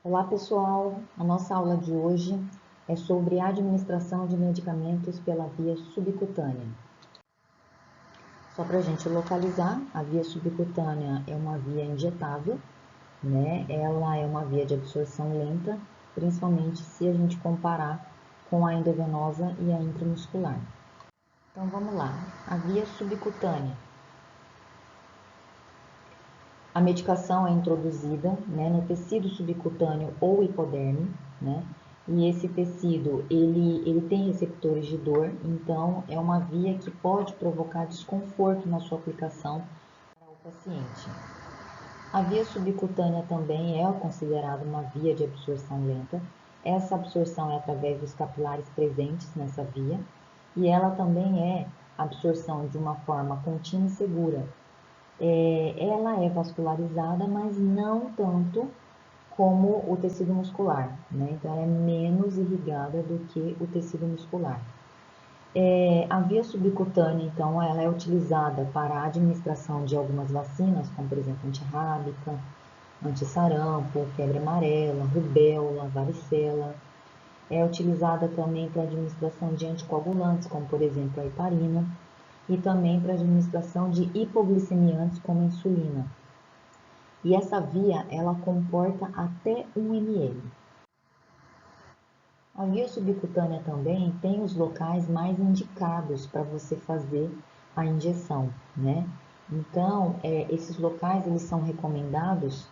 Olá pessoal, a nossa aula de hoje é sobre a administração de medicamentos pela via subcutânea. Só para a gente localizar, a via subcutânea é uma via injetável, né? Ela é uma via de absorção lenta, principalmente se a gente comparar com a endovenosa e a intramuscular. Então vamos lá, a via subcutânea. A medicação é introduzida, né, no tecido subcutâneo ou hipoderme, né? E esse tecido, ele tem receptores de dor, então é uma via que pode provocar desconforto na sua aplicação para o paciente. A via subcutânea também é considerada uma via de absorção lenta. Essa absorção é através dos capilares presentes nessa via e ela também é absorção de uma forma contínua e segura. Ela é vascularizada, mas não tanto como o tecido muscular, né? Então, ela é menos irrigada do que o tecido muscular. A via subcutânea, então, ela é utilizada para a administração de algumas vacinas, como, por exemplo, antirrábica, antissarampo, febre amarela, rubéola, varicela. É utilizada também para a administração de anticoagulantes, como, por exemplo, a heparina, e também para a administração de hipoglicemiantes, como a insulina. E essa via, ela comporta até 1 ml. A via subcutânea também tem os locais mais indicados para você fazer a injeção, né? Então, esses locais, eles são recomendados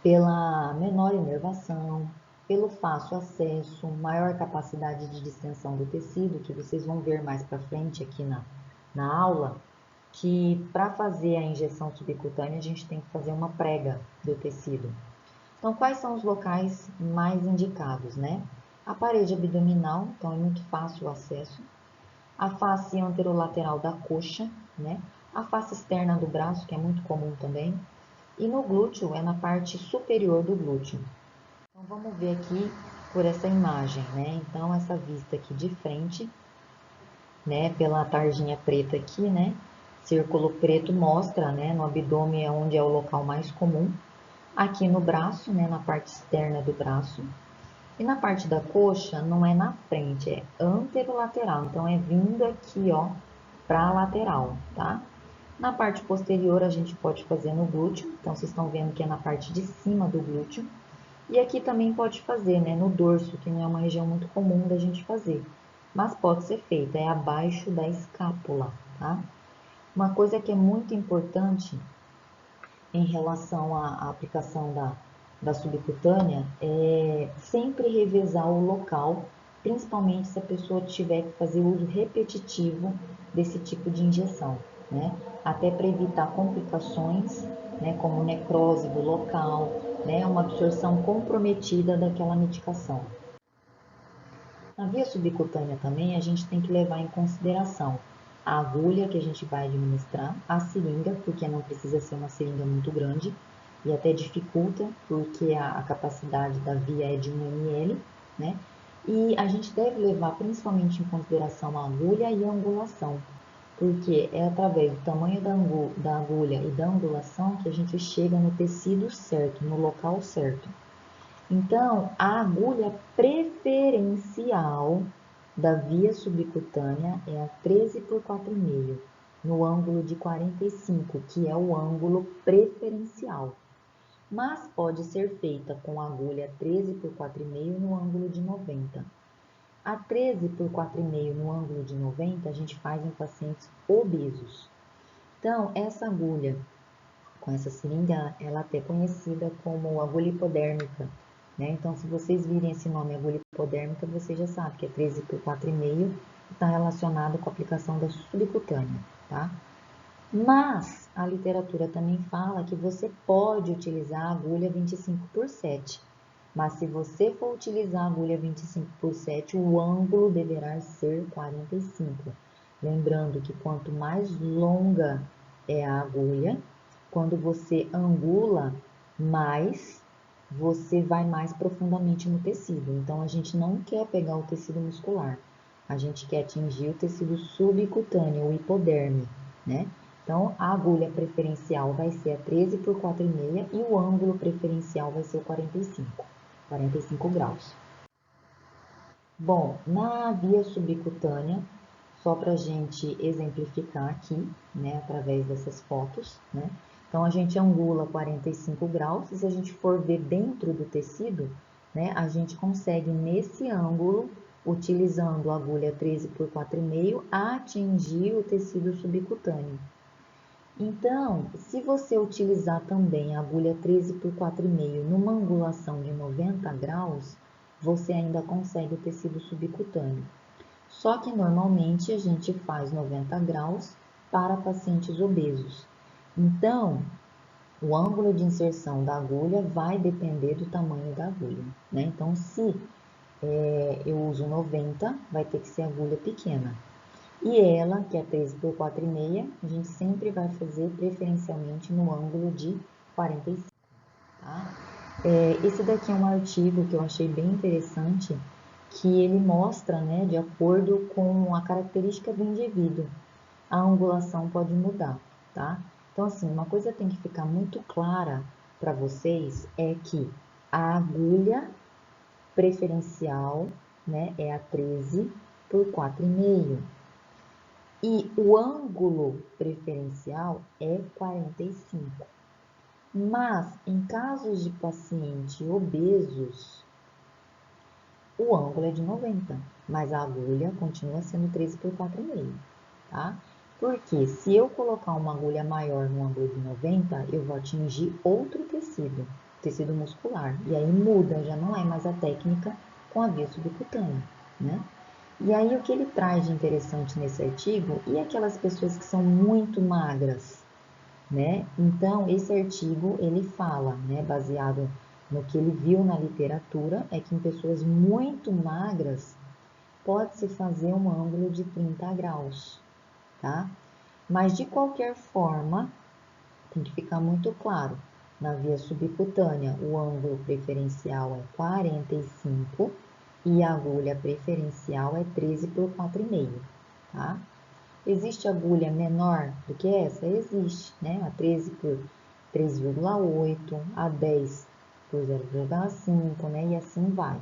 pela menor inervação, pelo fácil acesso, maior capacidade de distensão do tecido, que vocês vão ver mais para frente aqui na aula, que para fazer a injeção subcutânea a gente tem que fazer uma prega do tecido. Então, quais são os locais mais indicados, né? A parede abdominal, então é muito fácil o acesso. A face anterolateral da coxa, né? A face externa do braço, que é muito comum também. E no glúteo, é na parte superior do glúteo. Então, vamos ver aqui por essa imagem, né? Então, essa vista aqui de frente, né? Pela tarjinha preta aqui, né? Círculo preto mostra, né? No abdômen é onde é o local mais comum. Aqui no braço, né? Na parte externa do braço. E na parte da coxa, não é na frente, é anterolateral. Então, é vindo aqui, ó, pra lateral, tá? Na parte posterior, a gente pode fazer no glúteo. Então, vocês estão vendo que é na parte de cima do glúteo. E aqui também pode fazer, né, no dorso, que não é uma região muito comum da gente fazer. Mas pode ser feita, é abaixo da escápula, tá? Uma coisa que é muito importante em relação à aplicação da subcutânea é sempre revezar o local, principalmente se a pessoa tiver que fazer uso repetitivo desse tipo de injeção, né? Até para evitar complicações, né, como necrose do local, né, uma absorção comprometida daquela medicação. Na via subcutânea também a gente tem que levar em consideração a agulha que a gente vai administrar, a seringa, porque não precisa ser uma seringa muito grande e até dificulta, porque a capacidade da via é de 1 ml, né? E a gente deve levar principalmente em consideração a agulha e a angulação, porque é através do tamanho da agulha e da angulação que a gente chega no tecido certo, no local certo. Então, a agulha preferencial da via subcutânea é a 13 por 4,5, no ângulo de 45, que é o ângulo preferencial. Mas pode ser feita com a agulha 13 por 4,5 no ângulo de 90. A 13 por 4,5 no ângulo de 90 a gente faz em pacientes obesos. Então, essa agulha com essa seringa, ela é até conhecida como agulha hipodérmica, né? Então, se vocês virem esse nome agulha hipodérmica, você já sabe que é 13 por 4,5 e está relacionado com a aplicação da subcutânea, tá? Mas a literatura também fala que você pode utilizar a agulha 25 por 7, mas se você for utilizar a agulha 25 por 7, o ângulo deverá ser 45. Lembrando que quanto mais longa é a agulha, quando você angula mais, você vai mais profundamente no tecido. Então, a gente não quer pegar o tecido muscular, a gente quer atingir o tecido subcutâneo, o hipoderme, né? Então, a agulha preferencial vai ser a 13 por 4,5 e o ângulo preferencial vai ser o 45 graus. Bom, na via subcutânea, só para a gente exemplificar aqui, né, através dessas fotos, né? Então, a gente angula 45 graus e se a gente for ver dentro do tecido, né, a gente consegue nesse ângulo, utilizando a agulha 13 por 4,5, atingir o tecido subcutâneo. Então, se você utilizar também a agulha 13 por 4,5 numa angulação de 90 graus, você ainda consegue o tecido subcutâneo. Só que normalmente a gente faz 90 graus para pacientes obesos. Então, o ângulo de inserção da agulha vai depender do tamanho da agulha, né? Então, se eu uso 90, vai ter que ser agulha pequena. E ela, que é 13 por 4,5, a gente sempre vai fazer preferencialmente no ângulo de 45, tá? Esse daqui é um artigo que eu achei bem interessante, que ele mostra, né, de acordo com a característica do indivíduo, a angulação pode mudar, tá? Então, assim, uma coisa tem que ficar muito clara para vocês é que a agulha preferencial, né, é a 13 por 4,5. E o ângulo preferencial é 45. Mas, em casos de pacientes obesos, o ângulo é de 90, mas a agulha continua sendo 13 por 4,5, tá? Porque se eu colocar uma agulha maior no ângulo de 90, eu vou atingir outro tecido, tecido muscular. E aí muda, já não é mais a técnica com a via subcutânea, né? E aí, o que ele traz de interessante nesse artigo, e aquelas pessoas que são muito magras, né? Então, esse artigo, ele fala, né, baseado no que ele viu na literatura, é que em pessoas muito magras, pode-se fazer um ângulo de 30 graus, tá? Mas, de qualquer forma, tem que ficar muito claro, na via subcutânea, o ângulo preferencial é 45 e a agulha preferencial é 13 por 4,5, tá? Existe agulha menor do que essa? Existe, né? A 13 por 3,8, a 10 por 0,5, né? E assim vai.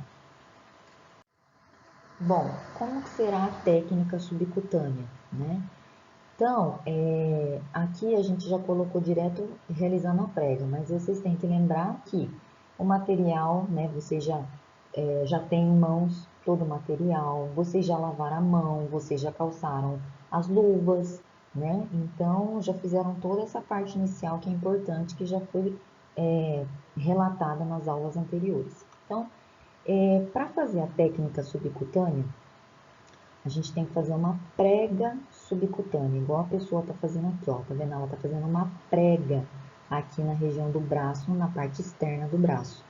Bom, como que será a técnica subcutânea, né? Então, aqui a gente já colocou direto realizando a prega, mas vocês têm que lembrar que o material, né, vocês já têm em mãos todo o material, vocês já lavaram a mão, vocês já calçaram as luvas, né? Então, já fizeram toda essa parte inicial que é importante, que já foi relatada nas aulas anteriores. Então, para fazer a técnica subcutânea, a gente tem que fazer uma prega subcutânea, igual a pessoa tá fazendo aqui, ó, tá vendo? Ela tá fazendo uma prega aqui na região do braço, na parte externa do braço.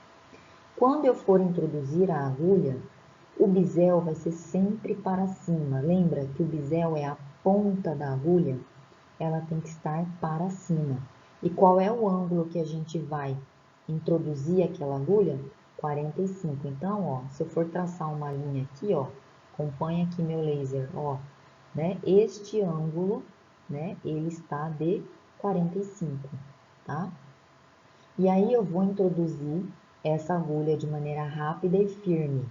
Quando eu for introduzir a agulha, o bisel vai ser sempre para cima. Lembra que o bisel é a ponta da agulha? Ela tem que estar para cima. E qual é o ângulo que a gente vai introduzir aquela agulha? 45. Então, ó, se eu for traçar uma linha aqui, ó, acompanha aqui meu laser, ó, né? Este ângulo, né, ele está de 45, tá? E aí eu vou introduzir essa agulha de maneira rápida e firme.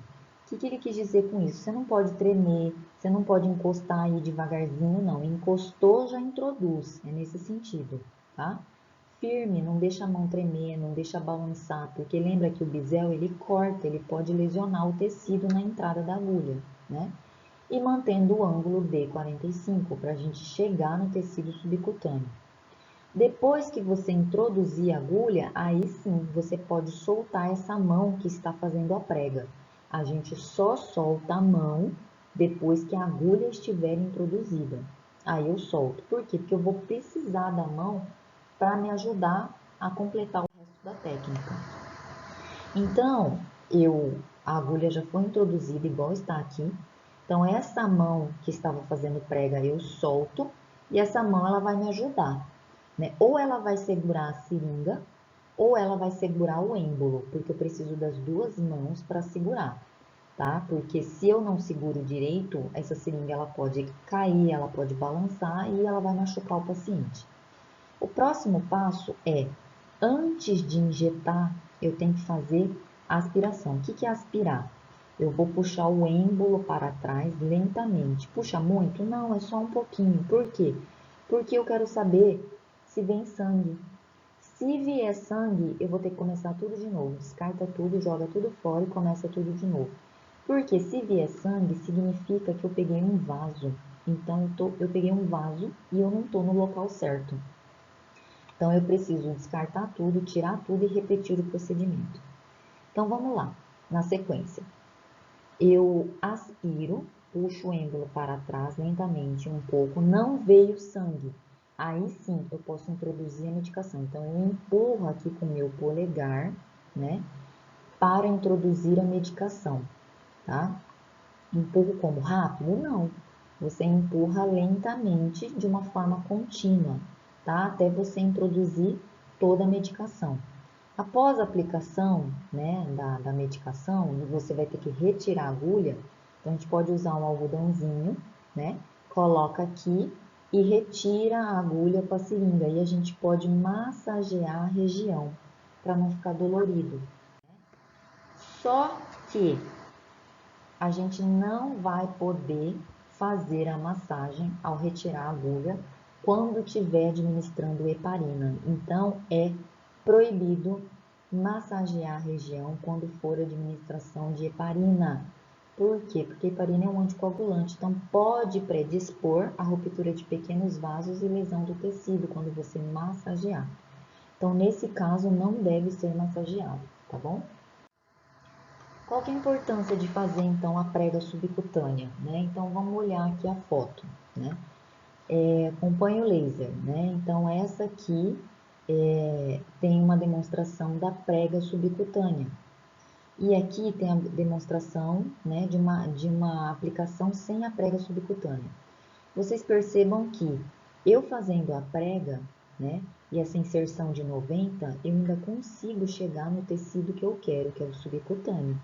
O que ele quis dizer com isso? Você não pode tremer, você não pode encostar aí devagarzinho, não. Encostou, já introduz, é nesse sentido, tá? Firme, não deixa a mão tremer, não deixa balançar, porque lembra que o bisel, ele corta, ele pode lesionar o tecido na entrada da agulha, né? E mantendo o ângulo de 45 para a gente chegar no tecido subcutâneo. Depois que você introduzir a agulha, aí sim você pode soltar essa mão que está fazendo a prega. A gente só solta a mão depois que a agulha estiver introduzida. Aí eu solto. Por quê? Porque eu vou precisar da mão para me ajudar a completar o resto da técnica. Então, a agulha já foi introduzida igual está aqui. Então, essa mão que estava fazendo prega, eu solto e essa mão ela vai me ajudar, né? Ou ela vai segurar a seringa, ou ela vai segurar o êmbolo, porque eu preciso das duas mãos para segurar, tá? Porque se eu não seguro direito, essa seringa ela pode cair, ela pode balançar e ela vai machucar o paciente. O próximo passo é, antes de injetar, eu tenho que fazer a aspiração. O que é aspirar? Eu vou puxar o êmbolo para trás lentamente. Puxa muito? Não, é só um pouquinho. Por quê? Porque eu quero saber se vem sangue. Se vier sangue, eu vou ter que começar tudo de novo. Descarta tudo, joga tudo fora e começa tudo de novo. Porque se vier sangue, significa que eu peguei um vaso. Então, eu peguei um vaso e eu não estou no local certo. Então, eu preciso descartar tudo, tirar tudo e repetir o procedimento. Então, vamos lá, na sequência. Eu aspiro, puxo o êmbolo para trás lentamente um pouco, não veio sangue. Aí sim, eu posso introduzir a medicação. Então, eu empurro aqui com o meu polegar, né, para introduzir a medicação, tá? Empurro como rápido? Não. Você empurra lentamente, de uma forma contínua, tá? Até você introduzir toda a medicação. Após a aplicação, né, da medicação, você vai ter que retirar a agulha. Então, a gente pode usar um algodãozinho, né? Coloca aqui e retira a agulha com a seringa. E a gente pode massagear a região, para não ficar dolorido. Só que a gente não vai poder fazer a massagem ao retirar a agulha quando estiver administrando heparina. Então, é proibido massagear a região quando for administração de heparina. Por quê? Porque heparina é um anticoagulante, então pode predispor a ruptura de pequenos vasos e lesão do tecido quando você massagear. Então, nesse caso, não deve ser massageado, tá bom? Qual que é a importância de fazer, então, a prega subcutânea, né? Então, vamos olhar aqui a foto, né? Acompanhe o laser, né? Então, essa aqui tem uma demonstração da prega subcutânea. E aqui tem a demonstração, né, de uma aplicação sem a prega subcutânea. Vocês percebam que eu fazendo a prega, né, e essa inserção de 90, eu ainda consigo chegar no tecido que eu quero, que é o subcutâneo,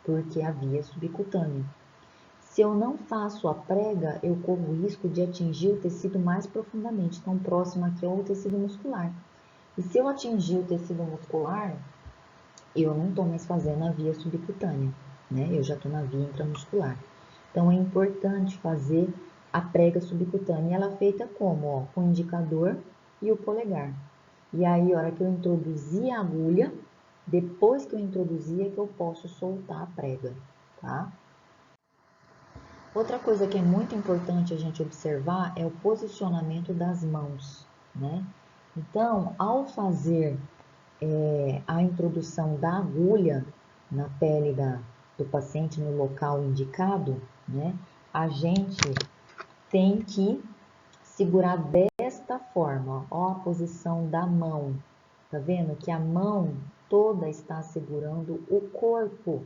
porque a via é subcutânea. Se eu não faço a prega, eu corro o risco de atingir o tecido mais profundamente, tão próximo aqui ao tecido muscular. E se eu atingir o tecido muscular, eu não estou mais fazendo a via subcutânea, né? Eu já estou na via intramuscular. Então, é importante fazer a prega subcutânea. Ela é feita como? Ó, com o indicador e o polegar. E aí, a hora que eu introduzir a agulha, depois que eu introduzir é que eu posso soltar a prega, tá? Outra coisa que é muito importante a gente observar é o posicionamento das mãos, né? Então, ao fazer a introdução da agulha na pele do paciente no local indicado, né? A gente tem que segurar desta forma, ó, a posição da mão. Tá vendo que a mão toda está segurando o corpo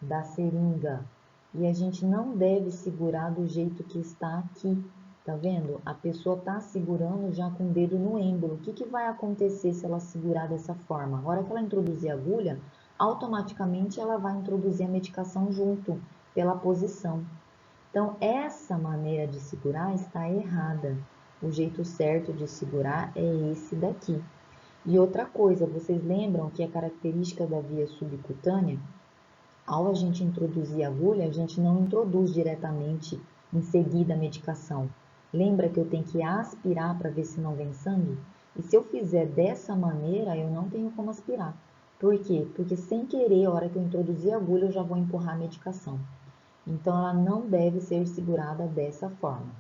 da seringa. E a gente não deve segurar do jeito que está aqui. Tá vendo? A pessoa tá segurando já com o dedo no êmbolo. O que vai acontecer se ela segurar dessa forma? A hora que ela introduzir a agulha, automaticamente ela vai introduzir a medicação junto, pela posição. Então, essa maneira de segurar está errada. O jeito certo de segurar é esse daqui. E outra coisa, vocês lembram que a característica da via subcutânea, ao a gente introduzir a agulha, a gente não introduz diretamente em seguida a medicação. Lembra que eu tenho que aspirar para ver se não vem sangue? E se eu fizer dessa maneira, eu não tenho como aspirar. Por quê? Porque sem querer, a hora que eu introduzir a agulha, eu já vou empurrar a medicação. Então, ela não deve ser segurada dessa forma.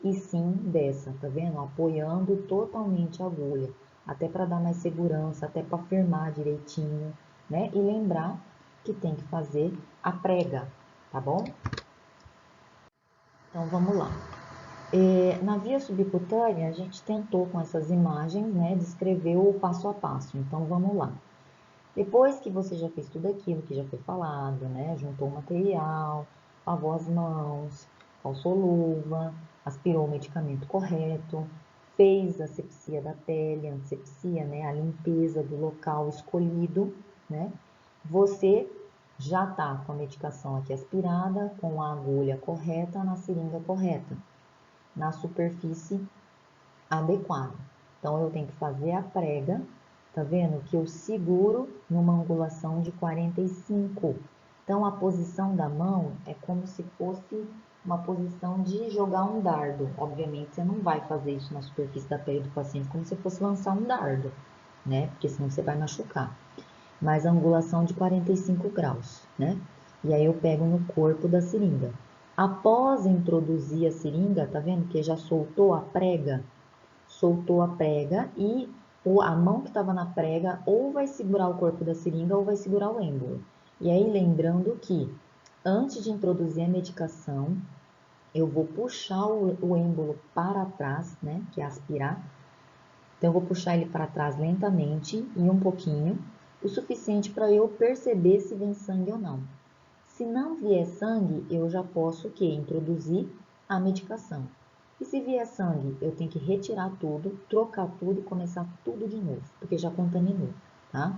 E sim dessa, tá vendo? Apoiando totalmente a agulha. Até para dar mais segurança, até para firmar direitinho, né? E lembrar que tem que fazer a prega, tá bom? Então, vamos lá. Na via subcutânea, a gente tentou com essas imagens, né, descrever o passo a passo. Então, vamos lá. Depois que você já fez tudo aquilo que já foi falado, né, juntou o material, lavou as mãos, calçou luva, aspirou o medicamento correto, fez a asepsia da pele, a antisepsia, né, a limpeza do local escolhido, né, você já tá com a medicação aqui aspirada, com a agulha correta, na seringa correta, na superfície adequada. Então, eu tenho que fazer a prega, tá vendo? Que eu seguro numa angulação de 45. Então, a posição da mão é como se fosse uma posição de jogar um dardo. Obviamente, você não vai fazer isso na superfície da pele do paciente como se fosse lançar um dardo, né? Porque senão você vai machucar. Mas a angulação de 45 graus, né? E aí eu pego no corpo da seringa. Após introduzir a seringa, tá vendo que já soltou a prega? Soltou a prega e a mão que estava na prega ou vai segurar o corpo da seringa ou vai segurar o êmbolo. E aí lembrando que antes de introduzir a medicação, eu vou puxar o êmbolo para trás, né, que é aspirar. Então eu vou puxar ele para trás lentamente e um pouquinho, o suficiente para eu perceber se vem sangue ou não. Se não vier sangue, eu já posso o quê? Introduzir a medicação. E se vier sangue, eu tenho que retirar tudo, trocar tudo e começar tudo de novo, porque já contaminou, tá?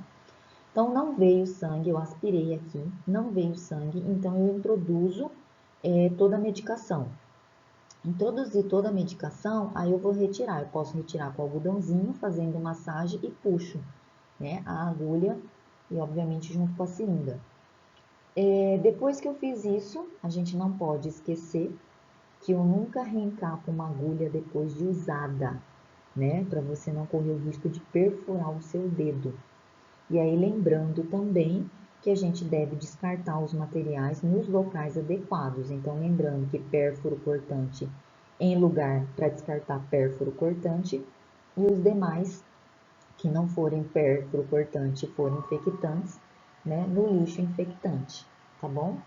Então, não veio sangue, eu aspirei aqui, não veio sangue, então eu introduzo toda a medicação. Introduzir toda a medicação, aí eu vou retirar. Eu posso retirar com algodãozinho, fazendo massagem e puxo, né, a agulha e, obviamente, junto com a seringa. Depois que eu fiz isso, a gente não pode esquecer que eu nunca reencapo uma agulha depois de usada, né? Para você não correr o risco de perfurar o seu dedo. E aí, lembrando também que a gente deve descartar os materiais nos locais adequados. Então, lembrando que pérfuro cortante em lugar para descartar pérfuro cortante e os demais que não forem pérfuro cortante e forem infectantes, né, no lixo infectante, tá bom?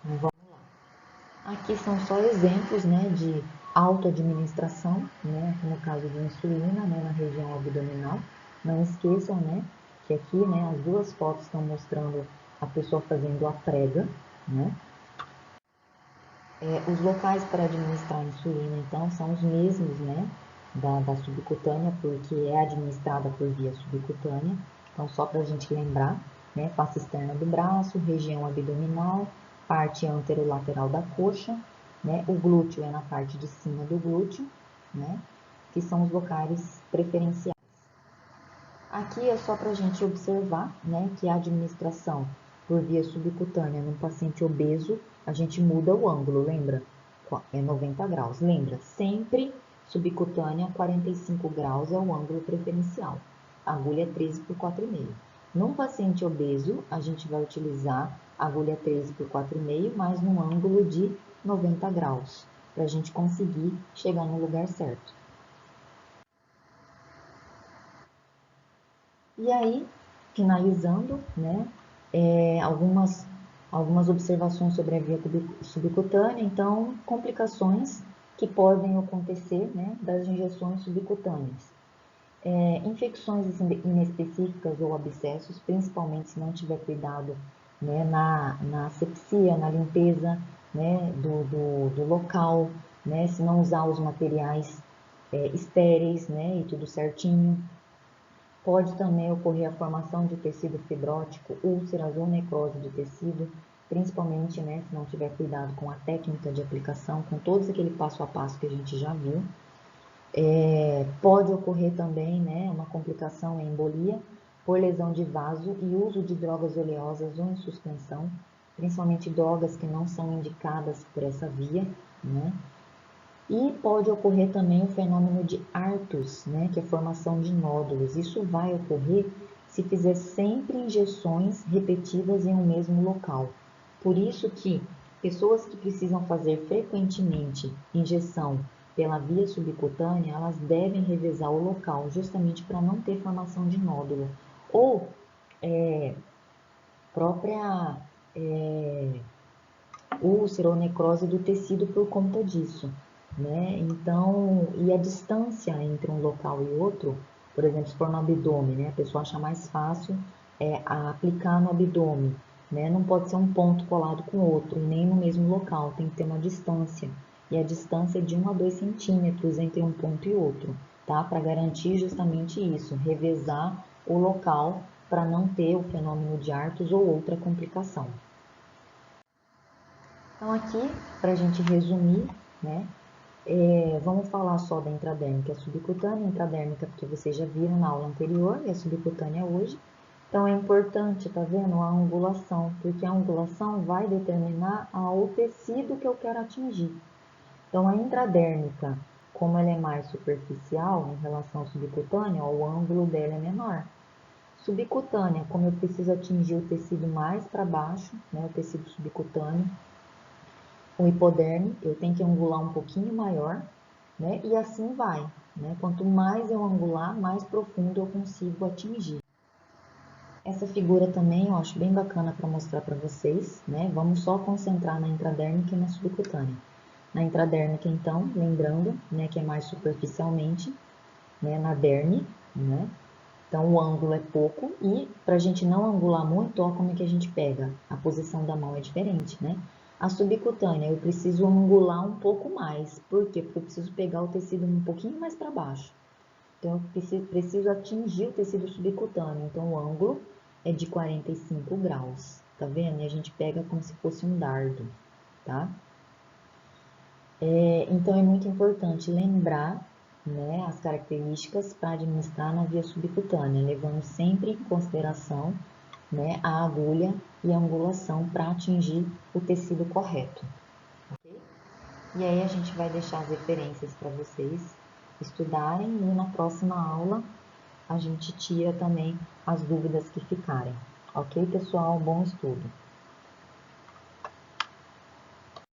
Vamos lá. Aqui são só exemplos, né, de autoadministração, né, no caso de insulina, né, na região abdominal. Não esqueçam, né, que aqui, né, as duas fotos estão mostrando a pessoa fazendo a prega, né. Os locais para administrar a insulina, então, são os mesmos, né, da subcutânea, porque é administrada por via subcutânea. Então, só para a gente lembrar, né, face externa do braço, região abdominal, parte anterolateral da coxa, né, o glúteo é na parte de cima do glúteo, né, que são os locais preferenciais. Aqui é só para a gente observar, né, que a administração por via subcutânea num paciente obeso, a gente muda o ângulo, lembra? É 90 graus. Lembra, sempre subcutânea 45 graus é o ângulo preferencial. A agulha 13 por 4,5. Num paciente obeso, a gente vai utilizar a agulha 13 por 4,5, mas num ângulo de 90 graus, para a gente conseguir chegar no lugar certo. E aí, finalizando, né, algumas observações sobre a via subcutânea, então, complicações que podem acontecer, né, das injeções subcutâneas. Infecções inespecíficas ou abscessos, principalmente se não tiver cuidado, né, na asepsia, na limpeza, né, do local, né, se não usar os materiais estéreis, né, e tudo certinho. Pode também ocorrer a formação de tecido fibrótico, úlceras ou necrose de tecido, principalmente, né, se não tiver cuidado com a técnica de aplicação, com todos aquele passo a passo que a gente já viu. Pode ocorrer também, né, uma complicação em embolia por lesão de vaso e uso de drogas oleosas ou em suspensão, principalmente drogas que não são indicadas por essa via, né? E pode ocorrer também o fenômeno de artus, né, que é a formação de nódulos. Isso vai ocorrer se fizer sempre injeções repetidas em um mesmo local. Por isso que pessoas que precisam fazer frequentemente injeção pela via subcutânea, elas devem revezar o local, justamente para não ter formação de nódulo. Ou própria úlcera ou necrose do tecido por conta disso, né? Então, e a distância entre um local e outro, por exemplo, se for no abdômen, né? A pessoa acha mais fácil aplicar no abdômen, né? Não pode ser um ponto colado com o outro, nem no mesmo local, tem que ter uma distância. E a distância é de 1 a 2 centímetros entre um ponto e outro, tá? Para garantir justamente isso, revezar o local para não ter o fenômeno de artus ou outra complicação. Então, aqui, para a gente resumir, né, Vamos falar só da intradérmica e a subcutânea. A intradérmica, porque vocês já viram na aula anterior, e a subcutânea hoje. Então, é importante, tá vendo, a angulação, porque a angulação vai determinar o tecido que eu quero atingir. Então, a intradérmica, como ela é mais superficial em relação à subcutânea, ó, o ângulo dela é menor. Subcutânea, como eu preciso atingir o tecido mais para baixo, né, o tecido subcutâneo, o hipoderme, eu tenho que angular um pouquinho maior, né, e assim vai, né? Quanto mais eu angular, mais profundo eu consigo atingir. Essa figura também eu acho bem bacana para mostrar para vocês, né? Vamos só concentrar na intradérmica e na subcutânea. Na intradérmica, então, lembrando, né, que é mais superficialmente, né, na derme, né? Então, o ângulo é pouco e para a gente não angular muito, ó, como é que a gente pega? A posição da mão é diferente, né? A subcutânea, eu preciso angular um pouco mais. Por quê? Porque eu preciso pegar o tecido um pouquinho mais para baixo. Então, eu preciso atingir o tecido subcutâneo. Então, o ângulo é de 45 graus. Tá vendo? E a gente pega como se fosse um dardo, tá? Então, é muito importante lembrar, né, as características para administrar na via subcutânea, levando sempre em consideração, né, a agulha e a angulação para atingir o tecido correto. Ok? E aí a gente vai deixar as referências para vocês estudarem e na próxima aula a gente tira também as dúvidas que ficarem. Ok, pessoal? Bom estudo!